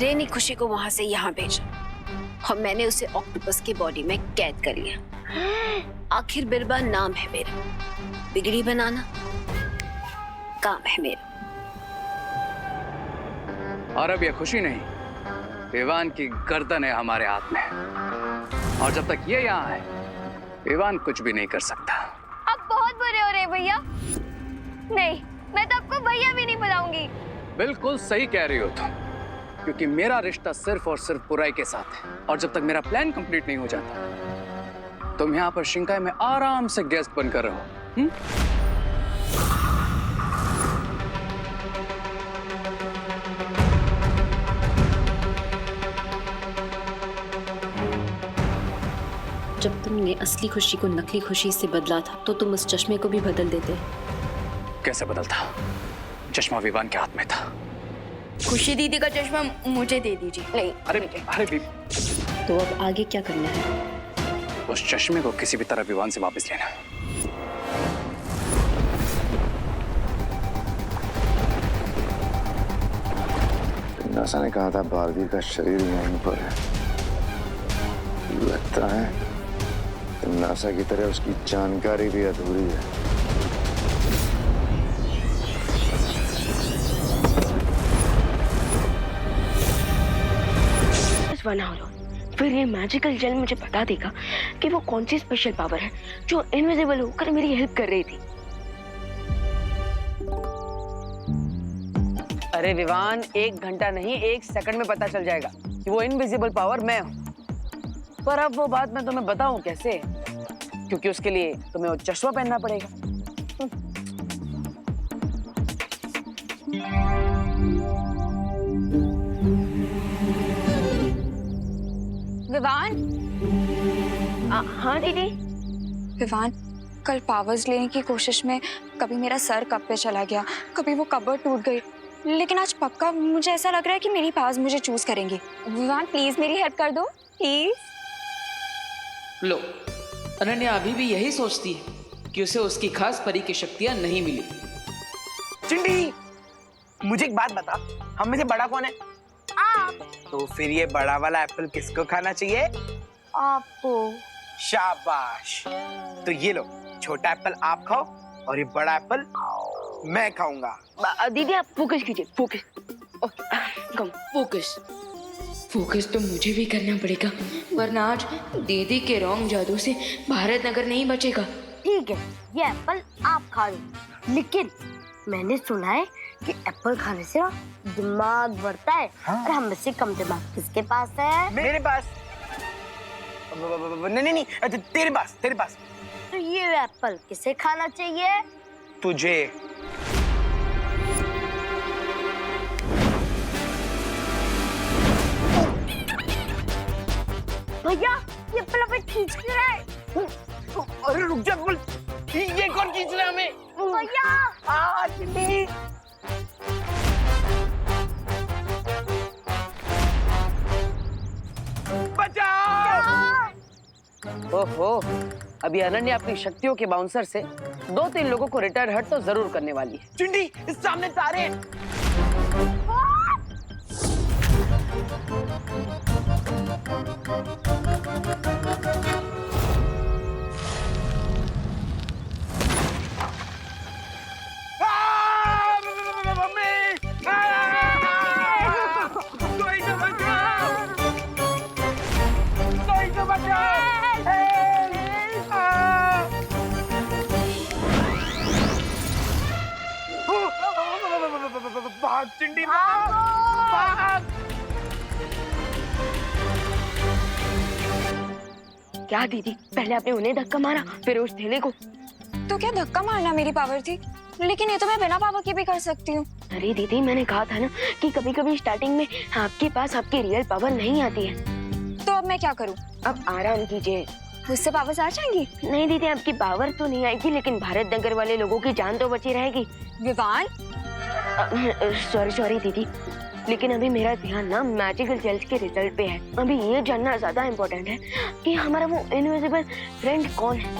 रे ने खुशी को वहां से यहाँ भेजा और मैंने उसे ऑक्टोपस की बॉडी में कैद कर लिया। आखिर बिरबा नाम है मेरा, बिगड़ी बनाना काम है मेरा। और अब ये खुशी नहीं, विवान की गर्दन है हमारे हाथ में, और जब तक ये यहाँ है विवान कुछ भी नहीं कर सकता। आप बहुत बुरे हो रहे भैया। नहीं, मैं तो आपको भैया भी नहीं बुलाऊंगी। बिल्कुल सही कह रही हो तुम, क्योंकि मेरा रिश्ता सिर्फ और सिर्फ बुराई के साथ है, और जब तक मेरा प्लान कंप्लीट नहीं हो जाता तुम यहाँ पर शिंकाई में आराम से गेस्ट बनकर रहो। जब तुमने असली खुशी को नकली खुशी से बदला था तो तुम उस चश्मे को भी बदल देते। कैसे बदलता? चश्मा विवान के हाथ में था। खुशी दीदी का चश्मा मुझे दे दीजिए। नहीं, अरे भी तो अब आगे क्या करना है? उस चश्मे को किसी भी तरह विवान से वापस लेना। नासा ने कहा था बारबी का शरीर यहीं पर है। लगता है नासा की तरह उसकी जानकारी भी अधूरी है। बना लो, फिर ये मैजिकल जेल मुझे बता देगा कि वो कौन सी स्पेशल पावर है जो इनविजिबल होकर मेरी हेल्प कर रही थी। अरे विवान, 1 घंटा नहीं 1 सेकंड में पता चल जाएगा कि वो इनविजिबल पावर मैं हूँ। पर अब वो बात मैं तुम्हें बताऊं कैसे? क्योंकि उसके लिए तुम्हें वो चश्मा पहनना पड़ेगा। विवान। हाँ दीदी। विवान, कल पावर्स लेने की कोशिश में कभी मेरा सर कप पे चला गया, कभी वो कबर्ड टूट गई, लेकिन आज पक्का मुझे ऐसा लग रहा है कि मेरी पावर्स मुझे चूज करेंगी। विवान प्लीज मेरी हेल्प कर दो, प्लीज। लो, अनन्या अभी भी यही सोचती है कि उसे उसकी खास परी की शक्तियां नहीं मिली। चिंटी, मुझे एक बात बता, हम में से बड़ा कौन है? आप। तो फिर ये बड़ा वाला एप्पल किसको खाना चाहिए? आपको। शाबाश। तो ये लो, छोटा एप्पल आप खाओ और ये बड़ा एप्पल मैं खाऊंगा। दीदी आप फोकस कीजिए, फोकस। कम फोकस फोकस तो मुझे भी करना पड़ेगा, वरना आज दीदी के रॉन्ग जादू से भारत नगर नहीं बचेगा। ठीक है, ये एप्पल आप खा लो, लेकिन मैंने सुना है कि एप्पल खाने से दिमाग बढ़ता है। हाँ? और हम में से कम दिमाग किसके पास है? मेरे पास। नहीं, तेरे पास, तेरे पास। तो ये एप्पल किसे खाना चाहिए? तुझे। भैया ये एप्पल हमें खींच के रहा है। अरे रुक जा, बोल ये कौन खींच रहा है हमें? भैया चिंटी। बचाओ! ओहो, अभी अनन्या अपनी शक्तियों के बाउंसर से 2-3 लोगों को रिटायर हट तो जरूर करने वाली है। चिंटी, इस सामने तारे हैं। भाग चिंटी, भाग! क्या दीदी, पहले आपने उन्हें धक्का मारा फिर उस थैले को। तो क्या धक्का मारना मेरी पावर थी? लेकिन ये तो मैं बिना पावर के भी कर सकती हूँ। अरे दीदी, मैंने कहा था ना कि कभी कभी स्टार्टिंग में आपके पास आपकी रियल पावर नहीं आती है। तो अब मैं क्या करूँ? अब आराम कीजिए। उससे पावर्स आ जाएंगी? नहीं दीदी, आपकी पावर तो नहीं आएगी, लेकिन भारत नगर वाले लोगों की जान तो बची रहेगी। विवान, सॉरी दीदी, लेकिन अभी मेरा ध्यान ना मैजिकल जेल्स के रिजल्ट पे है। अभी ये जानना ज्यादा इम्पोर्टेंट है कि हमारा वो इनविजिबल फ्रेंड कौन है।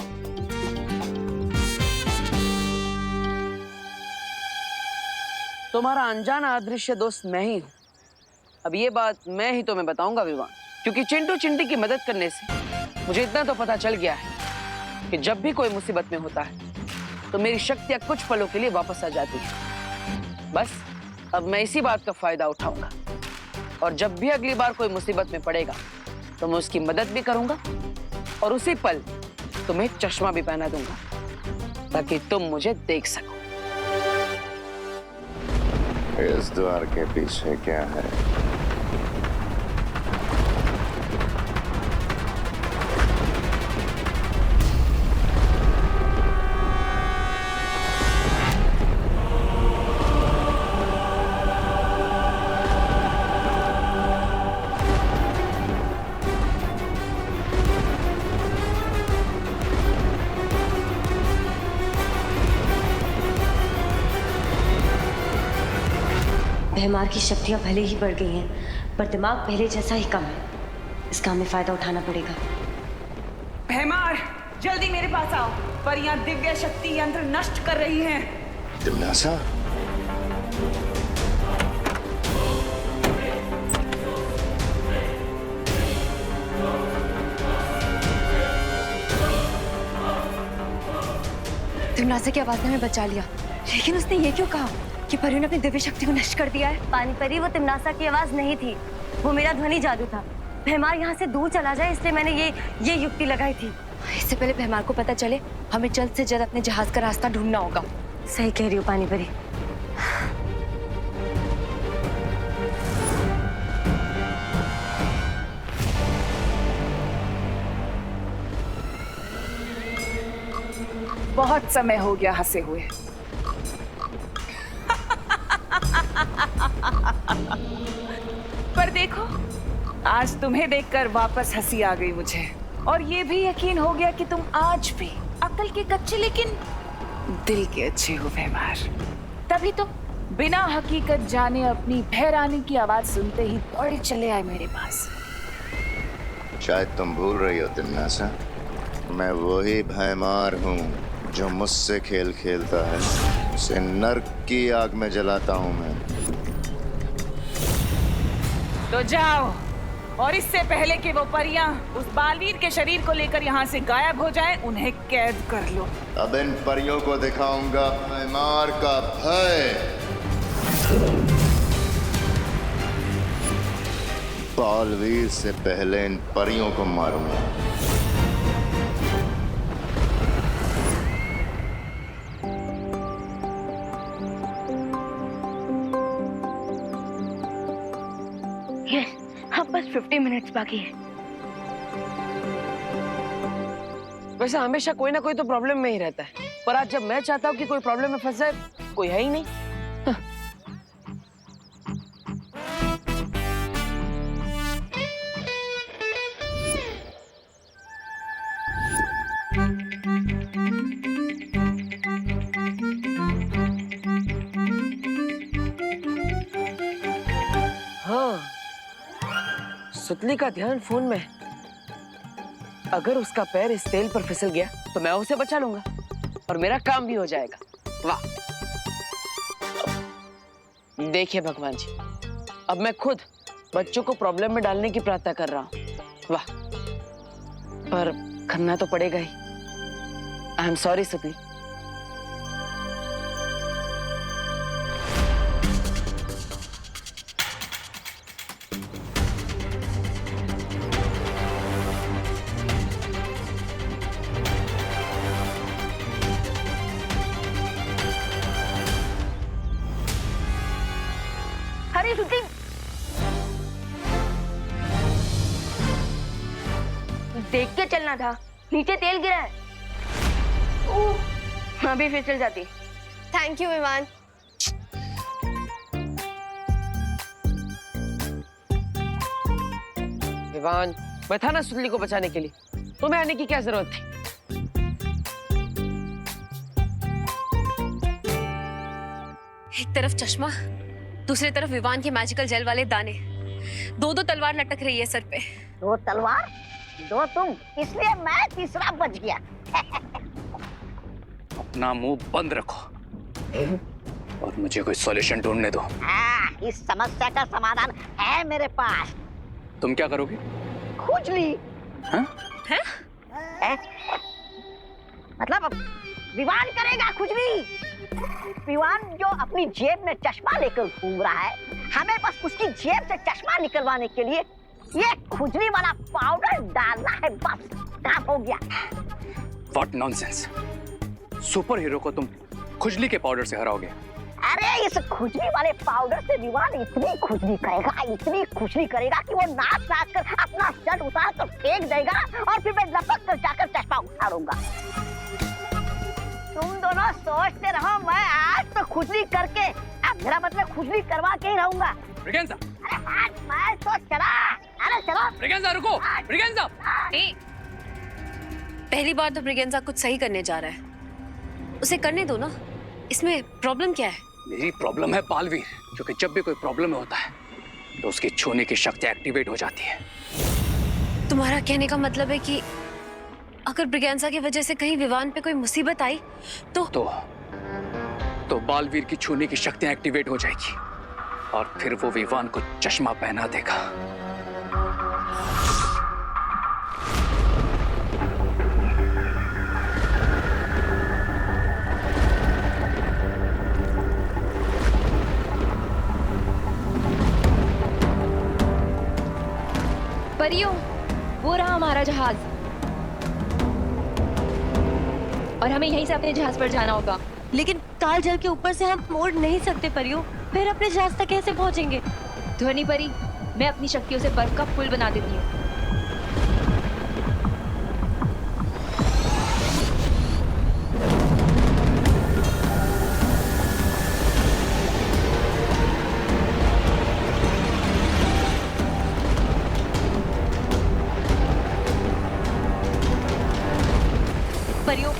तुम्हारा अनजाना अदृश्य दोस्त मैं ही हूँ, अब ये बात मैं ही तुम्हें बताऊंगा विवान, क्योंकि चिंटू चिंटी की मदद करने से मुझे इतना तो पता चल गया है कि जब भी कोई मुसीबत में होता है तो मेरी शक्तियां कुछ पलों के लिए वापस आ जाती है। बस अब मैं इसी बात का फायदा उठाऊंगा और जब भी अगली बार कोई मुसीबत में पड़ेगा तो मैं उसकी मदद भी करूंगा और उसी पल तुम्हें चश्मा भी पहना दूंगा ताकि तुम मुझे देख सको। इस द्वार के पीछे क्या है? भैमार की शक्तियां भले ही बढ़ गई हैं, पर दिमाग पहले जैसा ही कम है। इसका हमें फायदा उठाना पड़ेगा। भैमार, जल्दी मेरे पास आओ। परियां दिव्य शक्ति यंत्र नष्ट कर रही हैं। दिमनासा? दिमनासा की आवाज ने हमें बचा लिया, लेकिन उसने ये क्यों कहा कि परियों ने अपनी दिव्य शक्ति को नष्ट कर दिया है? पानी परी, वो तिमनासा की आवाज नहीं थी, वो मेरा ध्वनि जादू था। भैमार यहाँ से दूर चला जाए इसलिए मैंने ये युक्ति लगाई थी। इससे पहले भैमार को पता चले, हमें जल्द से जल्द अपने जहाज का रास्ता ढूंढना होगा। सही कह रही हो पानी परी। बहुत समय हो गया हंसे हुए। पर देखो, आज तुम्हें देखकर वापस हंसी आ गई मुझे, और ये भी यकीन हो गया कि तुम आज भी अकल के कच्चे लेकिन दिल के अच्छे हो भैमार। तभी तो बिना हकीकत जाने अपनी भैरानी की आवाज सुनते ही दौड़े चले आए मेरे पास। शायद तुम भूल रही हो दिमनासा, मैं वही भैमार हूँ जो मुझसे खेल खेलता है, उसे नर्क की आग में जलाता हूँ मैं। तो जाओ, और इससे पहले कि वो परियां उस बालवीर के शरीर को लेकर यहाँ से गायब हो जाएं, उन्हें कैद कर लो। अब इन परियों को दिखाऊंगा भैमार का भय। बालवीर से पहले इन परियों को मारूंगा। अब बस 50 मिनट्स बाकी है। वैसे हमेशा कोई ना कोई तो प्रॉब्लम में ही रहता है, पर आज जब मैं चाहता हूँ कि कोई प्रॉब्लम में फंस जाए, कोई है ही नहीं। हाँ, सुतली का ध्यान फोन में है। अगर उसका पैर इस तेल पर फिसल गया तो मैं उसे बचा लूंगा और मेरा काम भी हो जाएगा। वाह! देखिए भगवान जी, अब मैं खुद बच्चों को प्रॉब्लम में डालने की प्रार्थना कर रहा हूँ। वाह! पर करना तो पड़ेगा ही। आई एम सॉरी सुतली। अरे सुती, देख के चलना था, नीचे तेल गिरा है। अभी फिसल जाती। थैंक यू विमान। विवान, मैं था ना सुतली को बचाने के लिए, तुम्हें आने की क्या जरूरत थी? एक तरफ चश्मा, दूसरी तरफ विवान के मैजिकल जेल वाले दाने, दो तलवार लटक रही है सर पे। दो तलवार, दो तुम, इसलिए मैं तीसरा बच गया। अपना मुंह बंद रखो। और मुझे कोई सॉल्यूशन ढूंढने दो। इस समस्या का समाधान है मेरे पास। तुम क्या करोगे? खुजली। हाँ? मतलब विवान करेगा खुजली। विवान जो अपनी जेब में चश्मा लेकर घूम रहा है, हमें बस उसकी जेब से चश्मा निकलवाने के लिए ये खुजली वाला पाउडर डालना है, बस काम हो गया। What nonsense! सुपर हीरो को तुम खुजली के पाउडर से हराओगे? अरे इस खुजली वाले पाउडर से विवान इतनी खुजली करेगा कि वो नाच कर अपना शर्ट उतार कर फेंक देगा और फिर मैं लपक कर जाकर चश्मा उतारूंगा। तुम दोनों सोचते रहो, मैं आज तो खुजली करके, अब मेरा मतलब खुजली करवा के ही रहूंगा। ब्रिगेंजा! अरे आज मैं तो चला। अरे चलो ब्रिगेंजा रुको! ब्रिगेंजा! पहली बार तो ब्रिगेंजा कुछ सही करने जा रहा है, उसे करने दो ना। इसमें प्रॉब्लम क्या है? मेरी प्रॉब्लम है बालवीर, क्योंकि जब भी कोई प्रॉब्लम होता है तो उसकी छूने की शक्ति एक्टिवेट हो जाती है। तुम्हारा कहने का मतलब है कि अगर ब्रिगेंजा की वजह से कहीं विवान पे कोई मुसीबत आई तो बालवीर की छूने की शक्तियां एक्टिवेट हो जाएगी और फिर वो विवान को चश्मा पहना देगा। परियों, वो रहा हमारा जहाज और हमें यहीं से अपने जहाज पर जाना होगा। लेकिन काल जल के ऊपर से हम मोड़ नहीं सकते परियों, फिर अपने जहाज तक कैसे पहुंचेंगे? ध्वनि परी, मैं अपनी शक्तियों से बर्फ का पुल बना देती हूँ। परियों,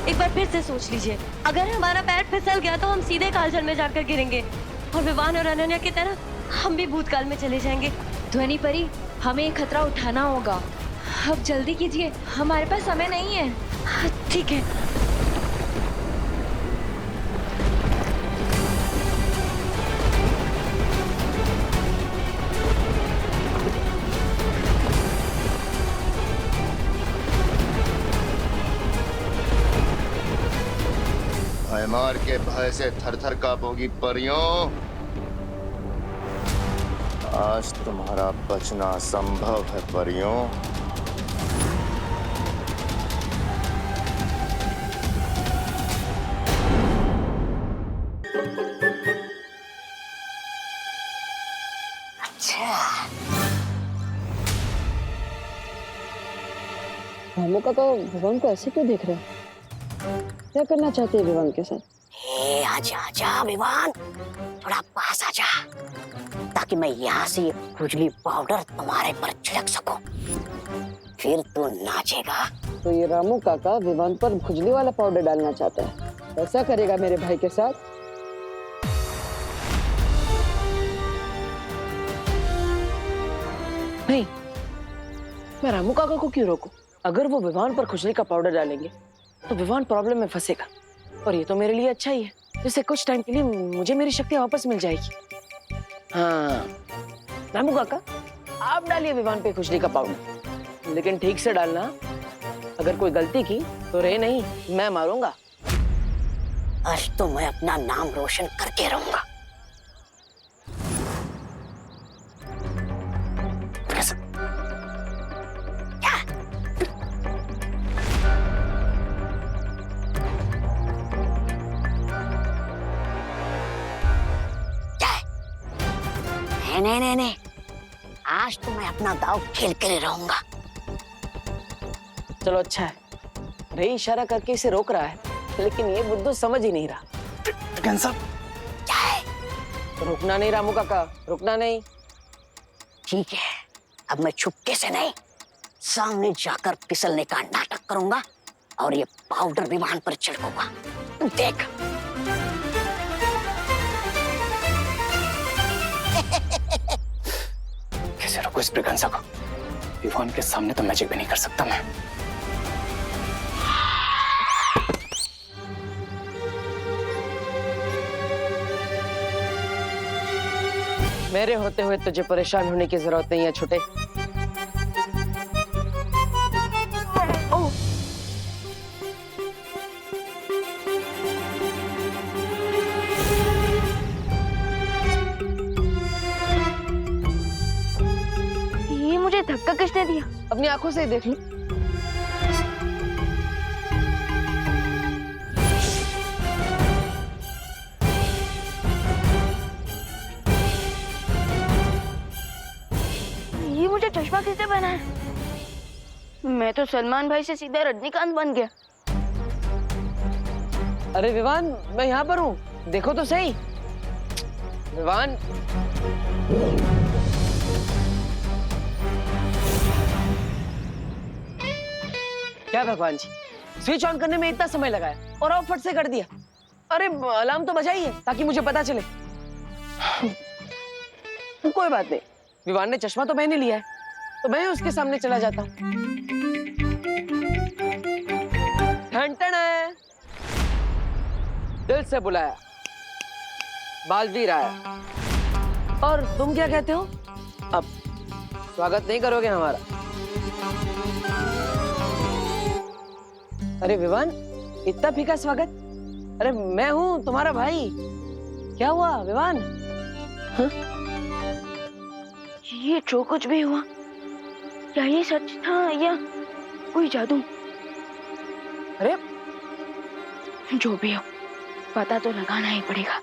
एक बार फिर से सोच लीजिए, अगर हमारा पैर फिसल गया तो हम सीधे कालजल में जाकर गिरेंगे और विवान और अनन्या की तरह हम भी भूतकाल में चले जाएंगे। ध्वनि परी, हमें ये खतरा उठाना होगा। अब जल्दी कीजिए, हमारे पास समय नहीं है। ठीक है। भयमार के भय से थर-थर कांपोगी परियों। आज तुम्हारा बचना असंभव है परियों। रामू काका विवान को ऐसे क्यों देख रहे हैं? क्या करना चाहते हैं विवान के साथ? आजा आजा विवान, थोड़ा पास आजा, ताकि मैं यहाँ से खुजली पाउडर तुम्हारे पर छिड़क सकूं। फिर तू नाचेगा। तो ये रामू काका विवान पर खुजली वाला पाउडर डालना चाहता है, ऐसा करेगा मेरे भाई के साथ? नहीं, मैं रामू काका को क्यों रोकूं? अगर वो विवान पर खुजली का पाउडर डालेंगे तो विवान प्रॉब्लम में फंसेगा और ये तो मेरे लिए अच्छा ही है। इससे कुछ टाइम के लिए मुझे मेरी शक्ति वापस मिल जाएगी। हाँ, रामू काका आप डालिए विवान पे खुजली का पाउडर, लेकिन ठीक से डालना। अगर कोई गलती की तो रे नहीं, मैं मारूंगा। आज तो मैं अपना नाम रोशन करके रहूंगा। नहीं, आज तो मैं अपना दाव खेल के रहूंगा। चलो अच्छा है, रे इशारा करके इसे रोक रहा है, लेकिन ये बुद्धू समझ ही नहीं रहा। क्या है? रुकना नहीं रामू काका, रुकना नहीं। ठीक है, अब मैं छुपके से नहीं, सामने जाकर फिसलने का नाटक करूंगा और ये पाउडर विमान पर छिड़कूंगा। देख। कैसे रोको इस ब्रिगेंजा को? विवान के सामने तो मैजिक भी नहीं कर सकता मैं। मेरे होते हुए तुझे परेशान होने की जरूरत नहीं है छोटे। ये मुझे धक्का किसने दिया? अपनी आंखों से ही देख लो। ये मुझे चश्मा किसने पहना है? मैं तो सलमान भाई से सीधा रजनीकांत बन गया। अरे विवान, मैं यहाँ पर हूँ, देखो तो सही। विवान, क्या भगवान जी, स्विच ऑन करने में इतना समय लगाया और आप फट से कर दिया। अरे अलार्म तो बजाइए ताकि मुझे पता चले। कोई बात नहीं, विवान ने चश्मा तो मैंने लिया है, तो मैं उसके सामने चला जाता हूँ। ठन है, दिल से बुलाया, बालवीर आया। और तुम क्या कहते हो? अब स्वागत नहीं करोगे हमारा? अरे विवान, इतना फीका स्वागत? अरे मैं हूं तुम्हारा भाई। क्या हुआ विवान? हाँ? ये जो कुछ भी हुआ, क्या ये सच था या कोई जादू? अरे जो भी हो, पता तो लगाना ही पड़ेगा।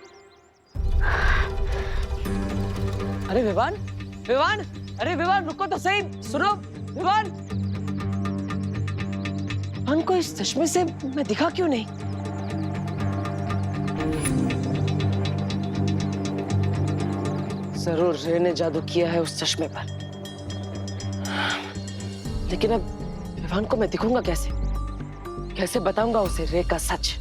अरे विवान, विवान, अरे विवान रुको तो सही, सुनो विवान। विवान को इस चश्मे से मैं दिखा क्यों नहीं? जरूर रे ने जादू किया है उस चश्मे पर। लेकिन अब विवान को मैं दिखूंगा कैसे? कैसे बताऊंगा उसे रे का सच?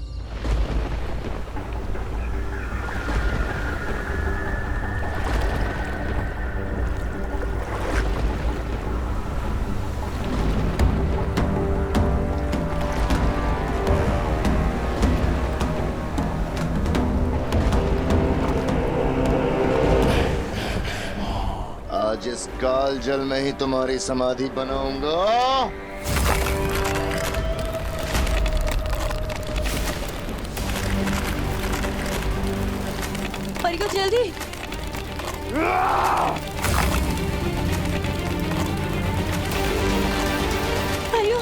आज इस काल जल में ही तुम्हारी समाधि बनाऊंगा। परियो जल्दी। परियो,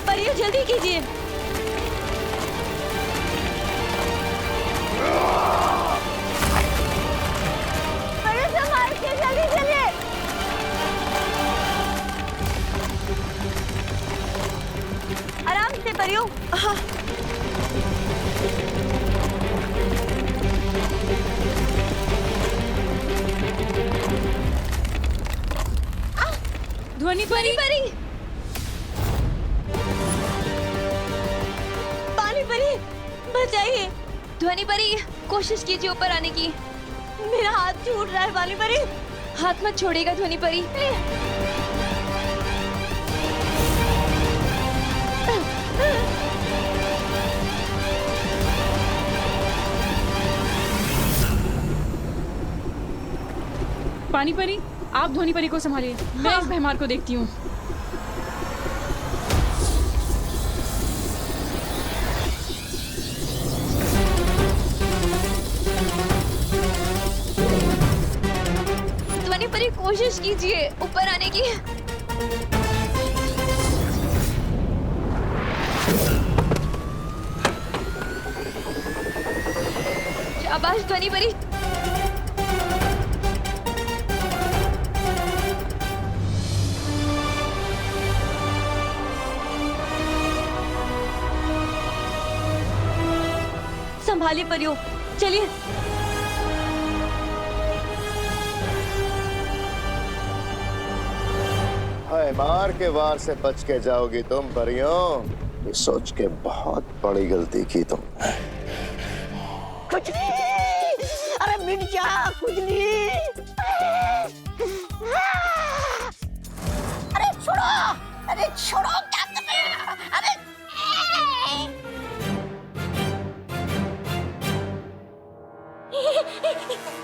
परियो जल्दी कीजिए। जल्दी चलिए। आराम से परियो। हाँ। ध्वनि परी, परी, पानी परी, बचाइए। ध्वनि परी, कोशिश कीजिए ऊपर आने की। मेरा हाथ छूट रहा है पानी परी। हाथ मत छोड़ेगा ध्वनि परी। पानी परी, आप ध्वनि परी को संभालिए। मैं इस भैमार को देखती हूँ। ध्वनि परी, कोशिश कीजिए ऊपर आने की। शाबाश ध्वनि परी। संभालिए परियो, चलिए। मार के वार से बच के जाओगी तुम परियों। ये सोच के बहुत बड़ी गलती की तुम। खुजली, अरे मिट जा खुजली। अरे छोड़ो, अरे छोड़ो, क्या कर रहे हो? अरे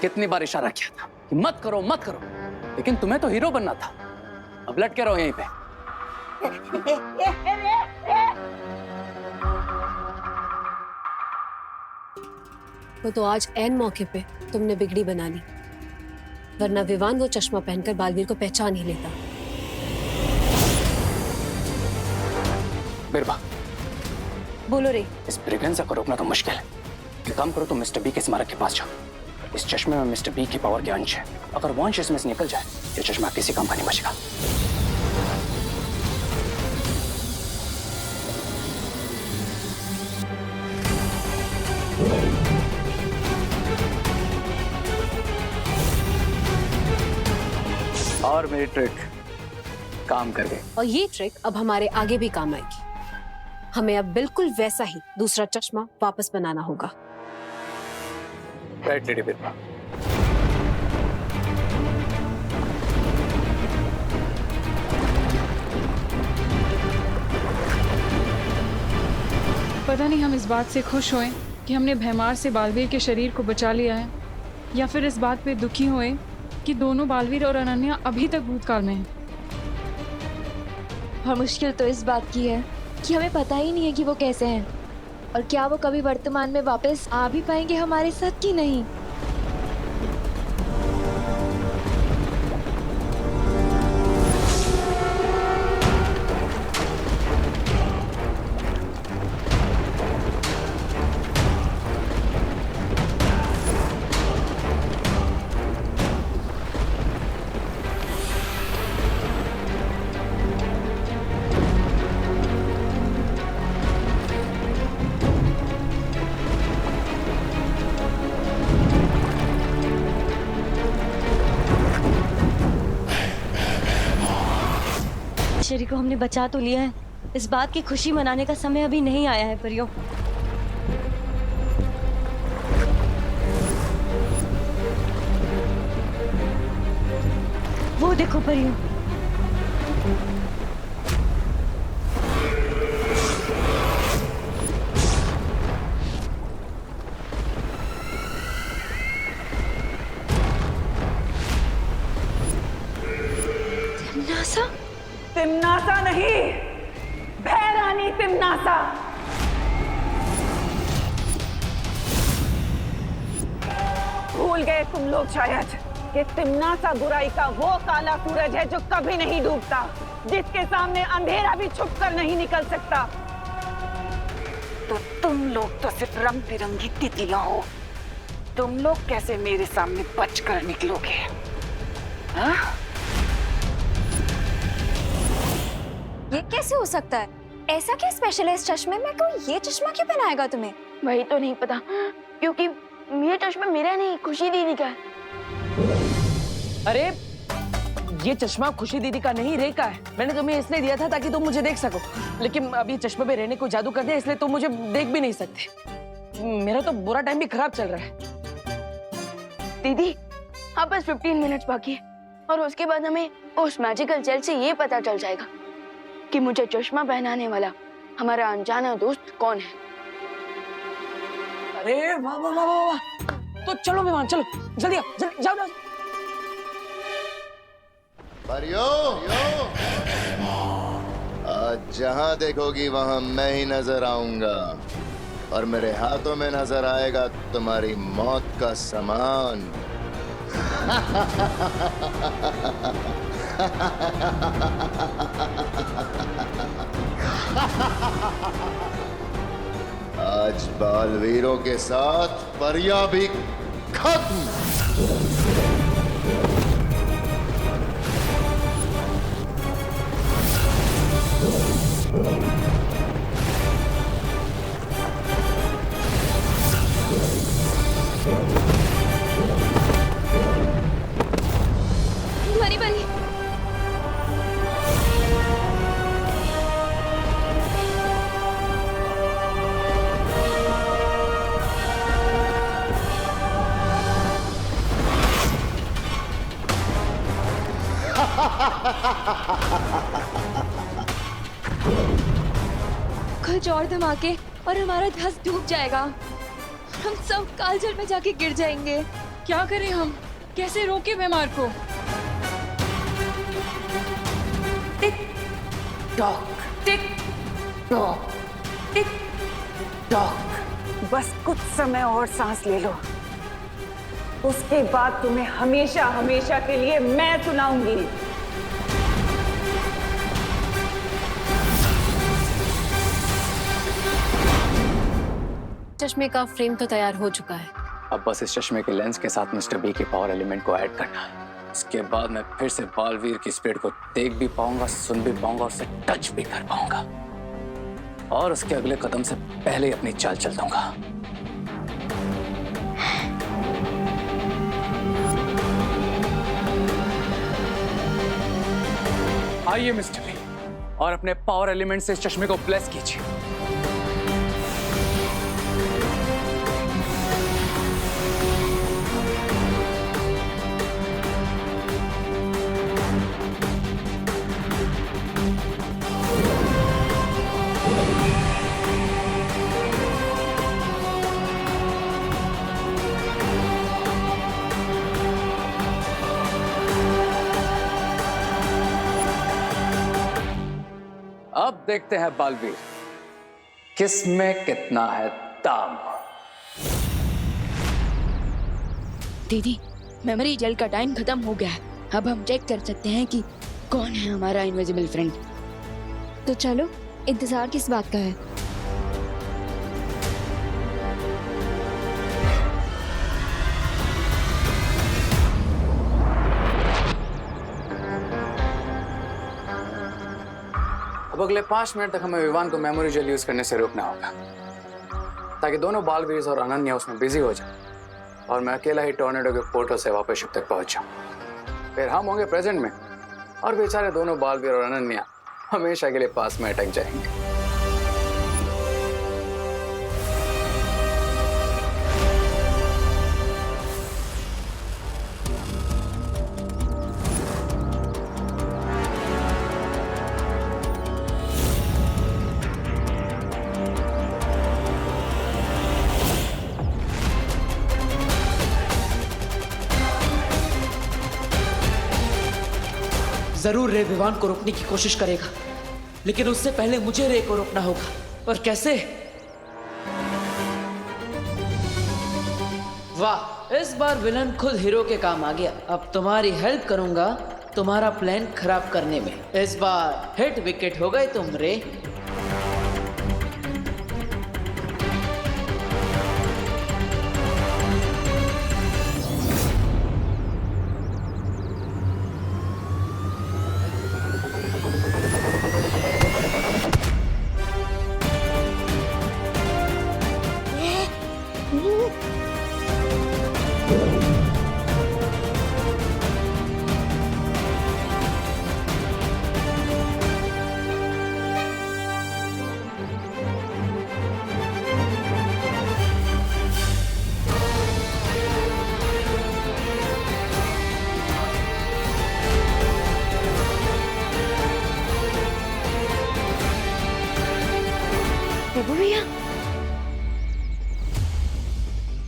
कितनी बार इशारा किया था? कि मत करो मत करो, लेकिन तुम्हें तो हीरो बनना था। अब लटके रहो यहीं पे। वो तो आज ऐन मौके पे तुमने बिगड़ी बना ली, वरना विवान वो चश्मा पहनकर बालवीर को पहचान ही लेता। बिरबा, बोलो रे। इस ब्रिगेंजा को रोकना तो मुश्किल है। एक काम करो, तुम मिस्टर बी के स्मारक के पास जाओ। इस चश्मे में मिस्टर बी की पावर के अंश है। अगर वो अंश इसमें से निकल जाए, ये चश्मा किसी काम का नहीं बचेगा। और मेरी ट्रिक काम कर गई। और ये ट्रिक अब हमारे आगे भी काम आएगी। हमें अब बिल्कुल वैसा ही दूसरा चश्मा वापस बनाना होगा। राइट लेडी बिरबा। पता नहीं हम इस बात से खुश होएं कि हमने भैमार से बालवीर के शरीर को बचा लिया है, या फिर इस बात पे दुखी होएं कि दोनों बालवीर और अनन्या अभी तक भूतकाल में हैं। और मुश्किल तो इस बात की है कि हमें पता ही नहीं है कि वो कैसे हैं और क्या वो कभी वर्तमान में वापस आ भी पाएंगे हमारे साथ कि नहीं। शरीर को हमने बचा तो लिया है, इस बात की खुशी मनाने का समय अभी नहीं आया है परियों। वो देखो परियों, तिम्नासा नहीं, भैरानी तिम्नासा। भूल गए तुम लोग शायद कि तिम्नासा बुराई का वो काला सूरज है जो कभी नहीं डूबता, जिसके सामने अंधेरा भी छुपकर नहीं निकल सकता। तो तुम लोग तो सिर्फ रंग बिरंगी तितलियां हो। तुम लोग कैसे मेरे सामने बचकर निकलोगे? हाँ? ये कैसे हो सकता है? ऐसा क्या स्पेशल है इस चश्मे में? कोई ये चश्मा क्यों पहनाएगा तुम्हें? वही तो नहीं पता, क्योंकि ये चश्मा मेरा नहीं, खुशी दीदी का है। अरे ये चश्मा खुशी दीदी का नहीं, रे का है। मैंने तुम्हें इसलिए दिया था ताकि तुम मुझे देख सको, लेकिन अभी चश्मे पे रहने को जादू कर दिया, इसलिए तुम मुझे देख भी नहीं सकते। मेरा तो बुरा टाइम भी खराब चल रहा है। दीदी हाँ, बस 15 मिनट्स बाकी है और उसके बाद हमें उस मैजिकल जेल से ये पता चल जाएगा कि मुझे चश्मा पहनाने वाला हमारा अनजाना दोस्त कौन है। अरे वाह वाह वाह वाह, तो चलो विमान, चलो जल्दी आओ, जल्दी जाओ। परियो, आज जहां देखोगी वहां मैं ही नजर आऊंगा और मेरे हाथों में नजर आएगा तुम्हारी मौत का सामान। आज बालवीरों के साथ परिया भी खत्म। बनी बनी कुछ और धमाके और हमारा धस डूब जाएगा। हम सब कालजल में जाके गिर जाएंगे। क्या करें हम? कैसे रोके भैमार को? Tick tock, tick tock, tick tock. बस कुछ समय और सांस ले लो, उसके बाद तुम्हें हमेशा हमेशा के लिए मैं सुनाऊंगी। चश्मे का फ्रेम तो तैयार हो चुका है। अब बस इस चश्मे के लेंस के साथ मिस्टर बी के पावर एलिमेंट को ऐड करना है। इसके बाद मैं फिर से बालवीर की स्पीड को देख भी पाऊंगा, सुन भी पाऊंगा और उसे टच भी कर पाऊंगा, और उसके अगले कदम से पहले ही अपनी चाल चल दूंगा। आइए मिस्टर बी, और अपने पावर एलिमेंट से इस चश्मे को ब्लेस कीजिए। अब देखते हैं बालवीर, किसमें कितना है दाम। दीदी, मेमोरी जेल का टाइम खत्म हो गया है। अब हम चेक कर सकते हैं कि कौन है हमारा इनविजिबल फ्रेंड। तो चलो, इंतजार किस बात का है? अब अगले 5 मिनट तक हमें विवान को मेमोरी जेल यूज करने से रोकना होगा, ताकि दोनों बालवीर और अनन्या उसमें बिजी हो जाए और मैं अकेला ही टॉर्नेडो के पोर्टल से वापस शिप तक पहुंच जाऊं। फिर हम होंगे प्रेजेंट में और बेचारे दोनों बालवीर और अनन्या हमेशा के लिए पास में अटक जाएंगे। जरूर रे विवान को रोकने की कोशिश करेगा, लेकिन उससे पहले मुझे रे को रोकना होगा। और कैसे? वाह, इस बार विलन खुद हीरो के काम आ गया। अब तुम्हारी हेल्प करूंगा तुम्हारा प्लान खराब करने में। इस बार हिट विकेट हो गए तुम रे।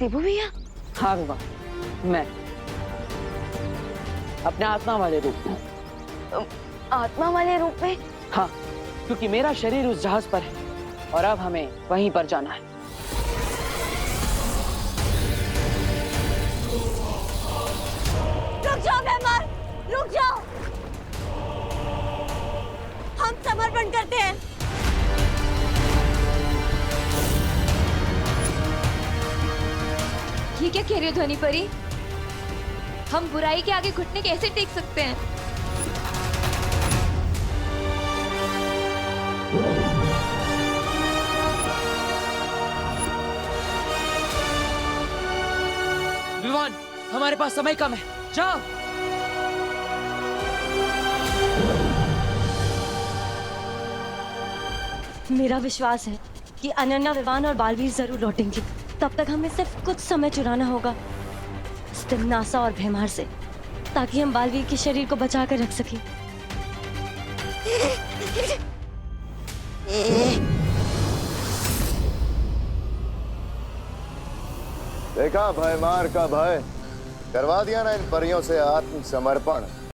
देबू भैया? हाँ विवान, मैं अपने आत्मा वाले रूप में। आत्मा वाले रूप में? हाँ, क्योंकि मेरा शरीर उस जहाज पर है और अब हमें वहीं पर जाना है। रुक जाओ भैमार, रुक जाओ। हम समर्पण करते हैं। ये क्या कह रही हो ध्वनि परी? हम बुराई के आगे घुटने कैसे टेक सकते हैं? विवान, हमारे पास समय कम है, जाओ। मेरा विश्वास है कि अनन्या, विवान और बालवीर जरूर लौटेंगे। तब तक हमें सिर्फ कुछ समय चुराना होगा नासा और भैमार से, ताकि हम बालवीर के शरीर को बचा कर रख सकें। देखा भयमार का भय, करवा दिया ना इन परियों से आत्मसमर्पण।